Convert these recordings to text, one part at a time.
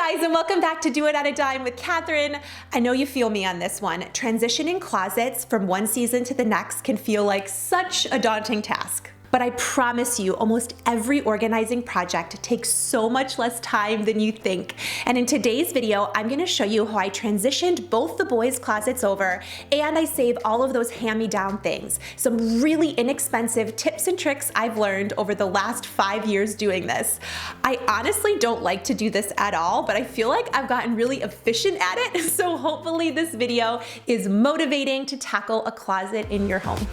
guys, and welcome back to Do It on a Dime with Kathryn. I know you feel me on this one. Transitioning closets from one season to the next can feel like such a daunting task. But I promise you, almost every organizing project takes so much less time than you think. And in today's video, I'm gonna show you how I transitioned both the boys' closets over and I save all of those hand-me-down things. Some really inexpensive tips and tricks I've learned over the last 5 years doing this. I honestly don't like to do this at all, but I feel like I've gotten really efficient at it. So hopefully this video is motivating to tackle a closet in your home.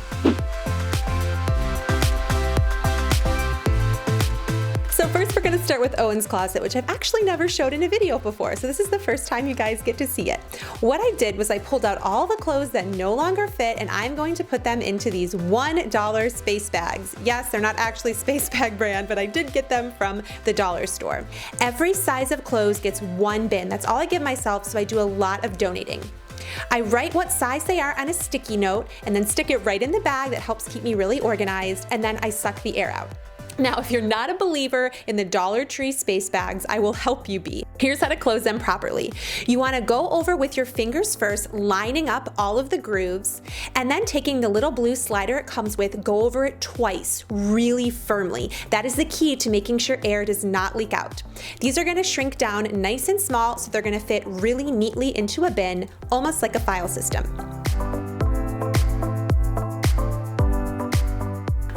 So first we're gonna start with Owen's closet, which I've actually never showed in a video before. So this is the first time you guys get to see it. What I did was I pulled out all the clothes that no longer fit and I'm going to put them into these $1 space bags. Yes, they're not actually Space Bag brand, but I did get them from the dollar store. Every size of clothes gets one bin. That's all I give myself, so I do a lot of donating. I write what size they are on a sticky note and then stick it right in the bag. That helps keep me really organized, and then I suck the air out. Now, if you're not a believer in the Dollar Tree space bags, I will help you be. Here's how to close them properly. You want to go over with your fingers first, lining up all of the grooves, and then taking the little blue slider it comes with, go over it twice, really firmly. That is the key to making sure air does not leak out. These are going to shrink down nice and small, so they're going to fit really neatly into a bin, almost like a file system.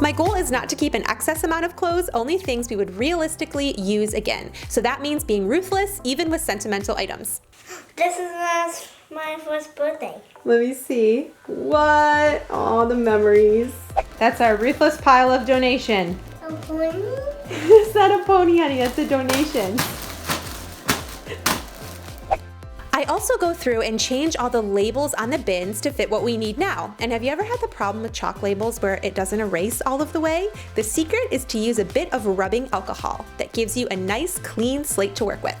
My goal is not to keep an excess amount of clothes, only things we would realistically use again. So that means being ruthless, even with sentimental items. This is my first birthday. Let me see. What? Oh, the memories. That's our ruthless pile of donation. A pony? It's not a pony, honey. That's a donation. I also go through and change all the labels on the bins to fit what we need now. And have you ever had the problem with chalk labels where it doesn't erase all of the way? The secret is to use a bit of rubbing alcohol that gives you a nice clean slate to work with.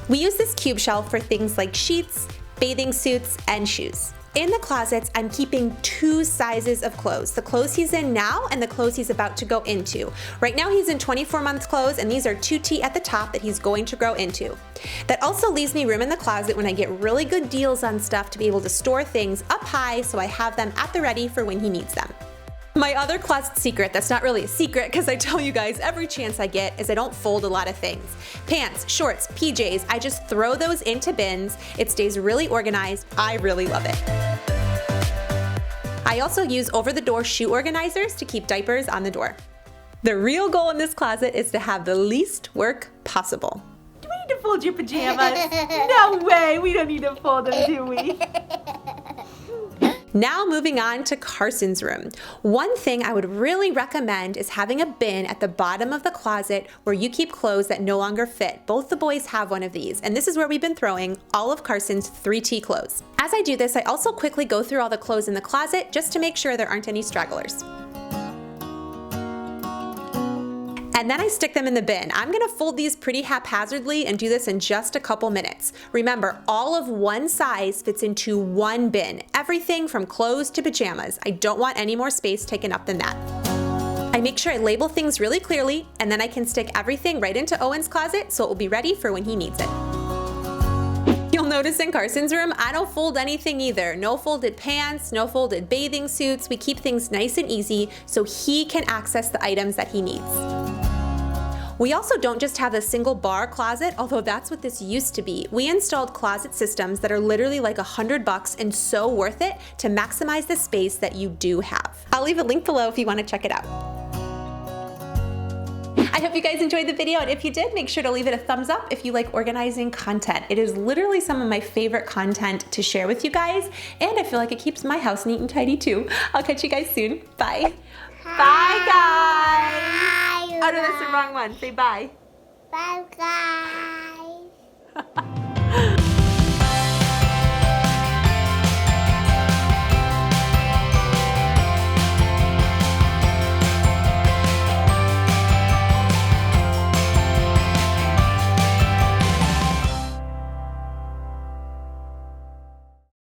We use this cube shelf for things like sheets, bathing suits, and shoes. In the closets, I'm keeping 2 sizes of clothes, the clothes he's in now and the clothes he's about to go into. Right now he's in 24-month clothes, and these are 2T at the top that he's going to grow into. That also leaves me room in the closet when I get really good deals on stuff to be able to store things up high so I have them at the ready for when he needs them. My other closet secret, that's not really a secret because I tell you guys every chance I get, is I don't fold a lot of things. Pants, shorts, PJs, I just throw those into bins. It stays really organized. I really love it. I also use over-the-door shoe organizers to keep diapers on the door. The real goal in this closet is to have the least work possible. Do we need to fold your pajamas? No way, we don't need to fold them, do we? Now moving on to Carson's room. One thing I would really recommend is having a bin at the bottom of the closet where you keep clothes that no longer fit. Both the boys have one of these, and this is where we've been throwing all of Carson's 3T clothes. As I do this, I also quickly go through all the clothes in the closet just to make sure there aren't any stragglers. And then I stick them in the bin. I'm gonna fold these pretty haphazardly and do this in just a couple minutes. Remember, all of one size fits into one bin. Everything from clothes to pajamas. I don't want any more space taken up than that. I make sure I label things really clearly, and then I can stick everything right into Owen's closet so it will be ready for when he needs it. You'll notice in Carson's room, I don't fold anything either. No folded pants, no folded bathing suits. We keep things nice and easy so he can access the items that he needs. We also don't just have a single bar closet, although that's what this used to be. We installed closet systems that are literally like $100 and so worth it to maximize the space that you do have. I'll leave a link below if you want to check it out. I hope you guys enjoyed the video, and if you did, make sure to leave it a thumbs up if you like organizing content. It is literally some of my favorite content to share with you guys, and I feel like it keeps my house neat and tidy too. I'll catch you guys soon. Bye. Bye, guys. Oh no, that's the wrong one. Say bye. Bye, guys.